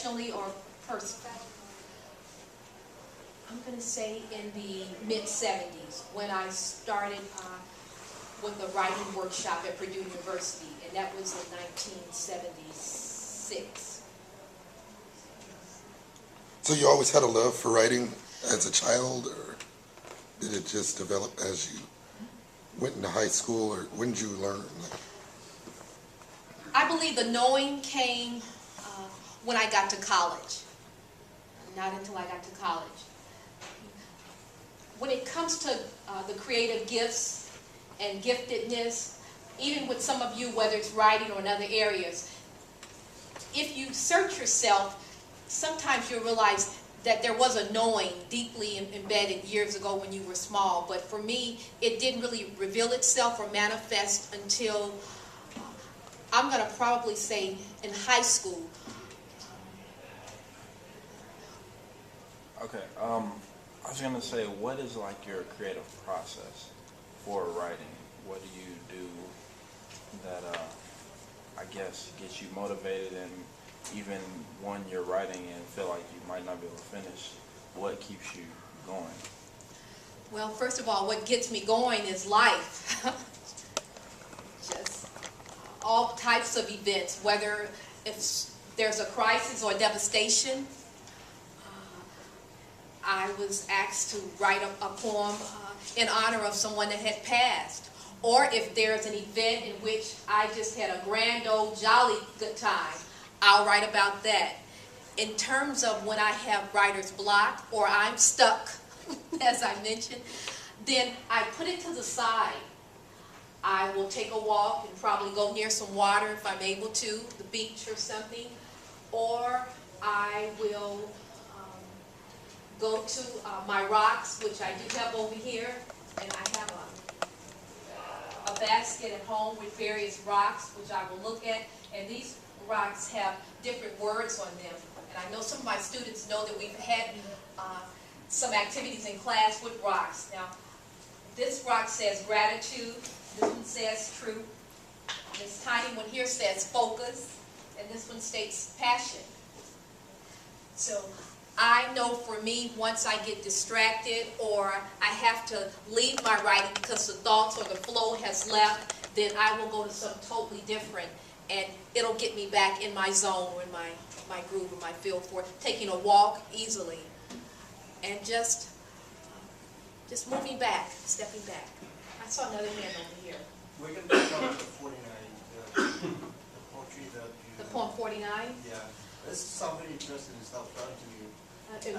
professionally or personally? I'm going to say in the mid-70s when I started with the writing workshop at Purdue University, and that was in 1976. So you always had a love for writing as a child, or did it just develop as you went into high school, or when did you learn? I believe the knowing came when I got to college, not until I got to college. When it comes to the creative gifts and giftedness, even with some of you, whether it's writing or in other areas, if you search yourself, sometimes you'll realize that there was a knowing deeply embedded years ago when you were small. But for me, it didn't really reveal itself or manifest until, I'm going to probably say, in high school. Okay, I was going to say, what is like your creative process for writing? What do you do that, I guess, gets you motivated, and even when you're writing and feel like you might not be able to finish, what keeps you going? Well, first of all, what gets me going is life. Just all types of events, whether if there's a crisis or devastation. I was asked to write a poem in honor of someone that had passed. Or if there's an event in which I just had a grand old jolly good time, I'll write about that. In terms of when I have writer's block or I'm stuck, as I mentioned, then I put it to the side. I will take a walk and probably go near some water if I'm able to, the beach or something. Or I will go to my rocks, which I do have over here, and I have a basket at home with various rocks, which I will look at, and these rocks have different words on them. And I know some of my students know that we've had some activities in class with rocks. Now, this rock says gratitude, this one says truth, this tiny one here says focus, and this one states passion. So I know for me, once I get distracted or I have to leave my writing because the thoughts or the flow has left, then I will go to something totally different, and it'll get me back in my zone or in my groove or my feel for taking a walk easily and just moving back, stepping back. I saw another hand over here. We're going to talk about the 49, the poetry that you... The poem 49? Yeah. This is something interesting stuff done to you. I like it.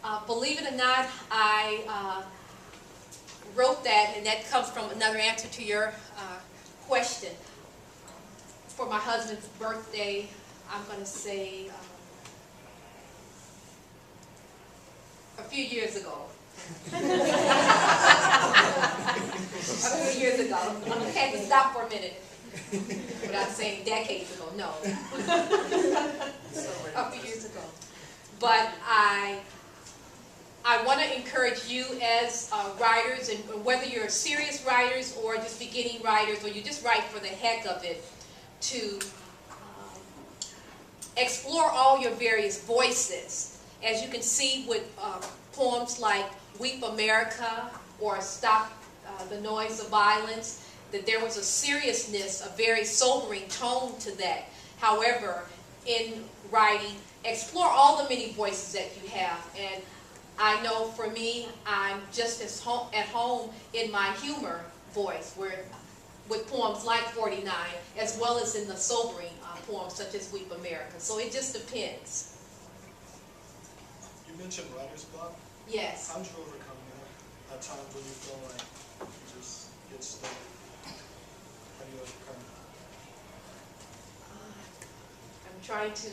Okay. Believe it or not, I wrote that, and that comes from another answer to your question. For my husband's birthday, I'm going to say a few years ago. A few years ago. I had to stop for a minute without saying decades ago. No. A few years ago. But I want to encourage you as writers, and whether you're serious writers or just beginning writers, or you just write for the heck of it, to explore all your various voices. As you can see with poems like Weep America or Stop the Noise of Violence, that there was a seriousness, a very sobering tone to that. However, in writing, explore all the many voices that you have. And I know for me, I'm just as at home in my humor voice, with poems like 49, as well as in the sobering poems such as Weep America. So it just depends. You mentioned writer's block. Yes. How did you overcome that? At times when you feel like you just get stuck. How do you overcome it? I'm trying to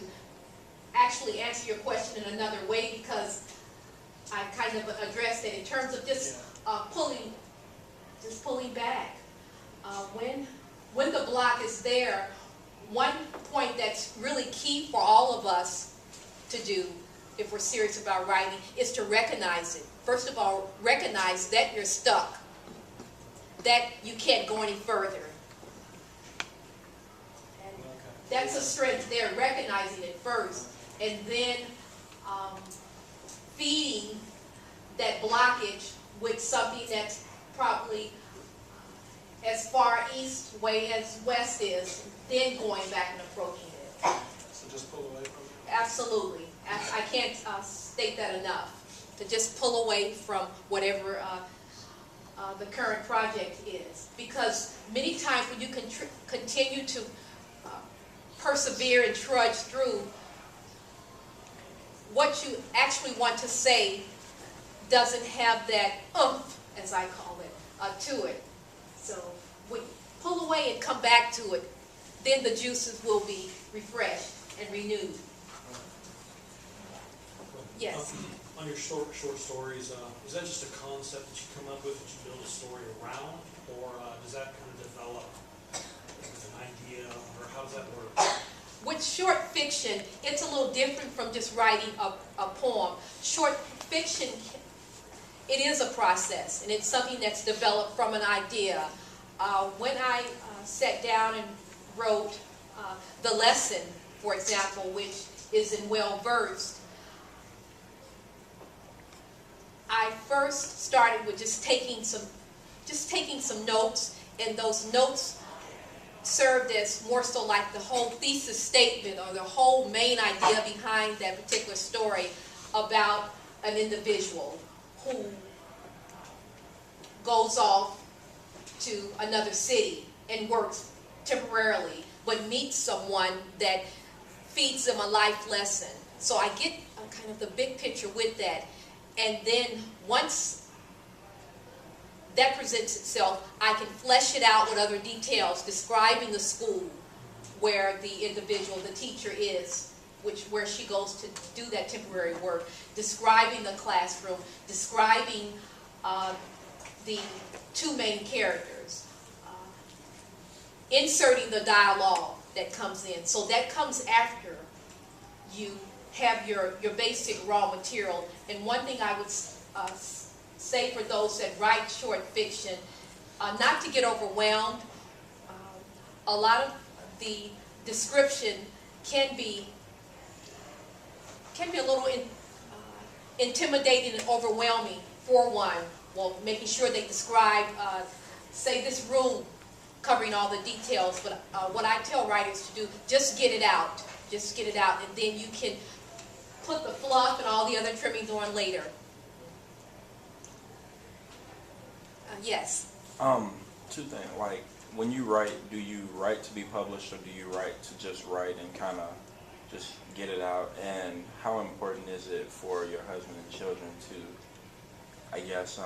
actually answer your question in another way, because I kind of addressed it in terms of just pulling back. When the block is there, one point that's really key for all of us to do if we're serious about writing is to recognize it. First of all, recognize that you're stuck, that you can't go any further. That's a strength there, recognizing it first, and then feeding that blockage with something that's probably as far east way as west is, then going back and approaching it. So just pull away from it? Absolutely. I can't state that enough. To just pull away from whatever the current project is. Because many times when you continue to persevere and trudge through, what you actually want to say doesn't have that oomph, as I call it, to it. So when you pull away and come back to it, then the juices will be refreshed and renewed. Yes. On your short stories, is that just a concept that you come up with that you build a story around, or does that kind of develop with an idea, or how does that work? With short fiction, it's a little different from just writing a poem. Short fiction, it is a process, and it's something that's developed from an idea. When I sat down and wrote The Lesson, for example, which is in Well-Versed, I first started with just taking some notes, and those notes served as more so like the whole thesis statement or the whole main idea behind that particular story about an individual who goes off to another city and works temporarily, but meets someone that feeds them a life lesson. So I get kind of the big picture with that. And then once that presents itself, I can flesh it out with other details, describing the school where the individual, the teacher is, where she goes to do that temporary work, describing the classroom, describing the two main characters, inserting the dialogue that comes in. So that comes after you have your basic raw material. And one thing I would say for those that write short fiction, not to get overwhelmed. A lot of the description can be a little intimidating and overwhelming for one. Well, making sure they describe, say, this room, covering all the details. But what I tell writers to do, just get it out. Just get it out, and then you can put the fluff and all the other trimmings on later. Yes. Two things. Like, when you write, do you write to be published, or do you write to just write and kind of just get it out? And how important is it for your husband and children to, I guess,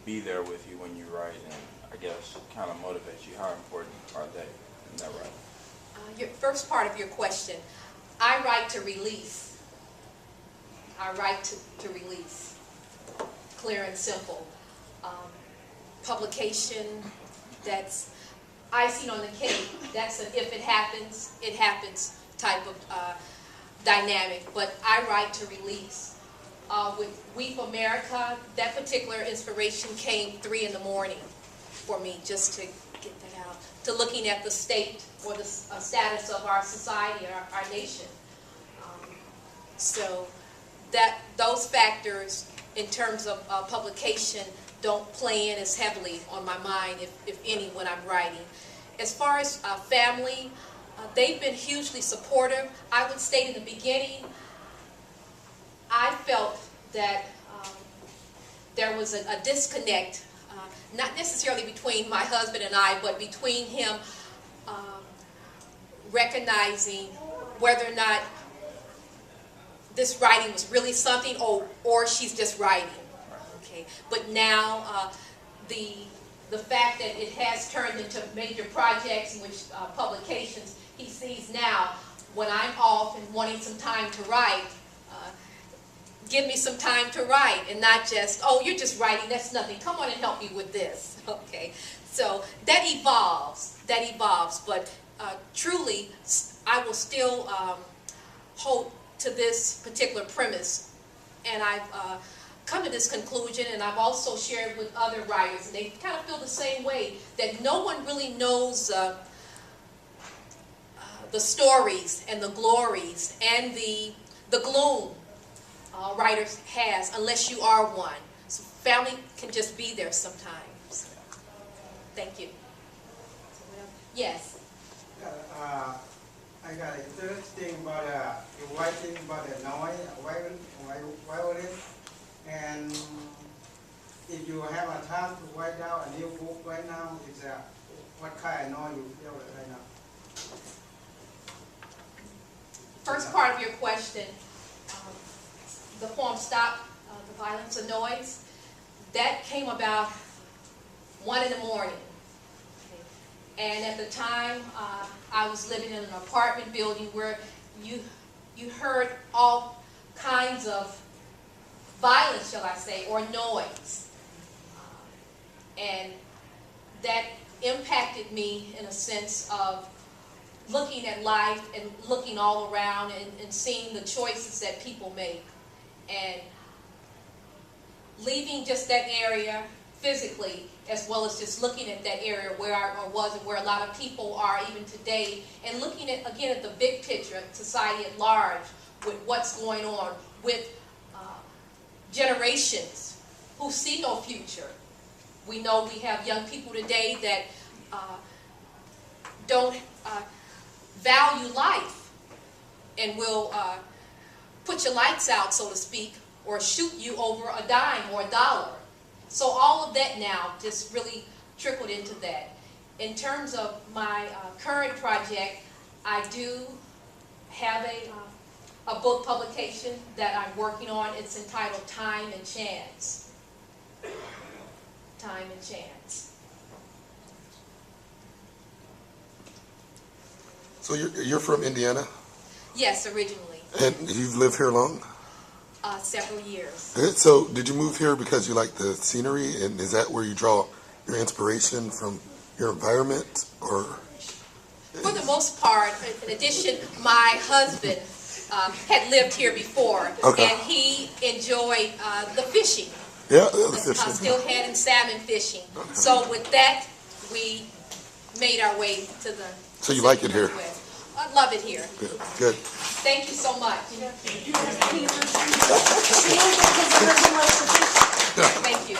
be there with you when you write and, I guess, kind of motivate you? How important are they in that writing? Your first part of your question, I write to release. I write to release. Clear and simple. Publication, that's icing on the cake. That's an if it happens type of dynamic. But I write to release. With Weep America, that particular inspiration came 3 in the morning for me, just to get that out. To looking at the state or the status of our society, our nation. So those factors in terms of publication don't play in as heavily on my mind, if any, when I'm writing. As far as family, they've been hugely supportive. I would state in the beginning, I felt that there was a disconnect, not necessarily between my husband and I, but between him recognizing whether or not this writing was really something, or she's just writing. Okay, but now the fact that it has turned into major projects, in which publications, he sees now when I'm off and wanting some time to write, give me some time to write, and not just, oh, you're just writing, that's nothing, come on and help me with this. Okay, so that evolves, but truly I will still hold to this particular premise, and I've come to this conclusion, and I've also shared with other writers, and they kind of feel the same way, that no one really knows the the stories and the glories and the gloom writers has, unless you are one. So family can just be there sometimes. Thank you. Yes. I got interesting about writing about the noise, violin, and if you have a time to write down a new book right now, is what kind of noise you feel right now? First part of your question, the poem Stop the Violence of Noise, that came about 1 in the morning. And at the time, I was living in an apartment building where you heard all kinds of violence, shall I say, or noise. And that impacted me in a sense of looking at life and looking all around and seeing the choices that people make. And leaving just that area physically, as well as just looking at that area where I was and where a lot of people are even today, and looking at, again, at the big picture, society at large, with what's going on, with generations who see no future. We know we have young people today that don't value life and will put your lights out, so to speak, or shoot you over a dime or a dollar. So all of that now just really trickled into that. In terms of my current project, I do have a book publication that I'm working on. It's entitled Time and Chance. Time and Chance. So you're from Indiana, Yes, originally. and you've lived here long? Several years. Good. So did you move here because you like the scenery, and is that where you draw your inspiration from, your environment, or? For the most part, in addition, my husband had lived here before, Okay. and he enjoyed the fishing, Yeah, the fishing. steelhead and salmon fishing. So with that, we made our way to the. So you like it here? Northwest. I love it here. Good. Good. Thank you so much. Thank you.